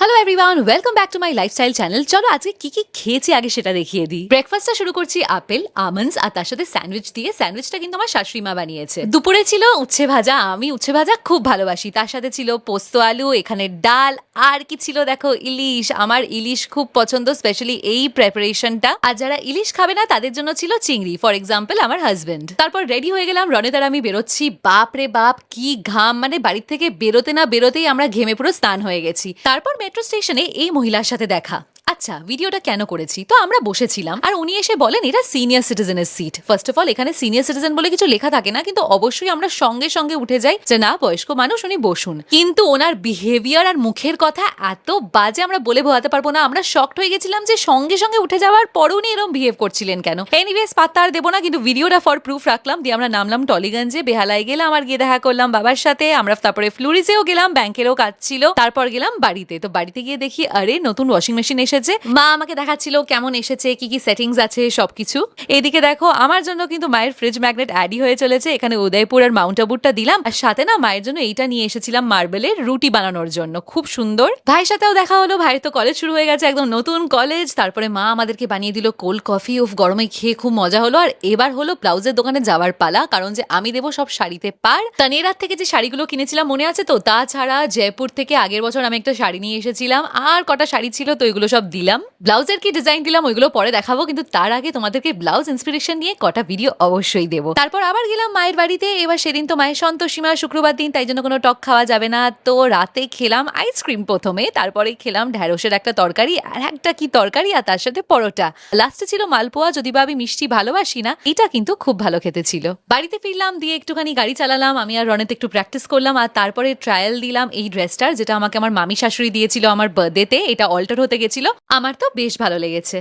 Hello everyone, welcome back to my lifestyle channel. চলো আজকে কি কি খেয়েছি আগে সেটা দেখিয়ে দিই। ব্রেকফাস্টটা শুরু করছি আপেল, আমন্ডস আর তার সাথে স্যান্ডউইচ দিয়ে। স্যান্ডউইচটা কিন্তু আমার শাশুড়ি মা বানিয়েছে। দুপুরে ছিল উচ্ছে ভাজা, আমি উচ্ছে ভাজা খুব ভালোবাসি। তার সাথে ছিল পোস্ত আলু, এখানে ডাল, আর কি ছিল দেখো ইলিশ। আমার ইলিশ খুব পছন্দ, স্পেশালি এই প্রিপারেশনটা। আর যারা ইলিশ খাবে না তাদের জন্য ছিল চিংড়ি, ফর এক্সাম্পল আমার হাজবেন্ড। তারপর রেডি হয়ে গেলাম, রনেত আর আমি বেরোচ্ছি। বাপ রে বাপ কি ঘাম, মানে বাড়ির থেকে বেরোতে না বেরোতেই আমরা ঘেমে পুরো স্নান হয়ে গেছি। তারপর মেট্রো স্টেশনে এই মহিলার সাথে দেখা। আচ্ছা, ভিডিওটা কেন করেছি, তো আমরা বসেছিলাম আর উনি এসে বলেন এটা সিনিয়র সিটিজেনের সিট। ফার্স্ট অফ অল এখানে সিনিয়র সিটিজেন বলে কিছু লেখা থাকে না, কিন্তু অবশ্যই আমরা সঙ্গে সঙ্গে উঠে যাই যে না বয়স্ক মানুষ, উনি বসুন। কিন্তু ওনার বিহেভিয়ার আর মুখের কথা এত বাজে, আমরা বলে বোঝাতে পারবো না। আমরা শকড হয়ে গেছিলাম যে সঙ্গে সঙ্গে উঠে যাওয়ার পরও উনি এরকম বিহেভ করছিলেন কেন। এনিওয়েজ পাত্তা আর দেবো না, কিন্তু ভিডিওটা ফর প্রুফ রাখলাম। দিয়ে আমরা নামলাম টলিগঞ্জে, বেহালায় গেলাম আর গিয়ে দেখা করলাম বাবার সাথে। আমরা তারপরে ফ্লুরিসেও গেলাম, ব্যাংকেরও কাজ ছিল। তারপর গেলাম বাড়িতে। তো বাড়িতে গিয়ে দেখি আরে নতুন ওয়াশিং মেশিন এসেছে। মা আমাকে দেখাচ্ছিল কেমন এসেছে, কি কি সেটিংস আছে সবকিছু। এদিকে দেখো আমার জন্য কিন্তু মায়ের ফ্রিজ ম্যাগনেট অ্যাডই হয়ে চলেছে। এখানে উদয়পুর আর মাউন্ট আবুরটা দিলাম, আর সাথে না মায়ের জন্য এইটা নিয়ে এসেছিলাম মার্বেলের রুটি বানানোর জন্য, খুব সুন্দর। ভাইয়ের সাথেও দেখা হলো, ভাইয়ের তো কলেজ শুরু হয়ে গেছে, একদম নতুন কলেজ। তারপরে মা আমাদেরকে বানিয়ে দিল কোল্ড কফি, উফ গরমে খেয়ে খুব মজা হলো। আর এবার হলো ব্লাউজের দোকানে যাওয়ার পালা, কারণ যে আমি দেবো সব শাড়িতে পার। তানিয়ার থেকে যে শাড়িগুলো কিনেছিলাম মনে আছে তো, তাছাড়া জয়পুর থেকে আগের বছর আমি একটা শাড়ি নিয়ে এসেছিলাম, আর কটা শাড়ি ছিল তো এগুলো সব দিলাম। ব্লাউজের কি ডিজাইন দিলাম ওইগুলো পরে দেখাবো, কিন্তু তার আগে তোমাদেরকে ব্লাউজ ইন্সপিরেশন নিয়ে কটা ভিডিও অবশ্যই দেবো। তারপর আবার গেলাম মায়ের বাড়িতে। এবার সেদিন তো মায়ের সন্তোষীমা, শুক্রবার দিন, তাই জন্য কোনো টক খাওয়া যাবে না। তো রাতে খেলাম আইসক্রিম প্রথমে, তারপরে খেলাম ঢ্যাঁড়সের একটা তরকারি, আর একটা কি তরকারি, আর তার সাথে পরোটা। লাস্টে ছিল মালপোয়া, যদি বা আমি মিষ্টি ভালোবাসি না, এটা কিন্তু খুব ভালো খেতে ছিল। বাড়িতে ফিরলাম, দিয়ে একটুখানি গাড়ি চালালাম, আমি আর রনেত একটু প্র্যাকটিস করলাম। আর তারপরে ট্রায়াল দিলাম এই ড্রেসটার, যেটা আমাকে আমার মামি শাশুড়ি দিয়েছিল আমার বার্থডেতে। এটা অল্টার হতে গেছিল, আমার তো বেশ ভালো লেগেছে।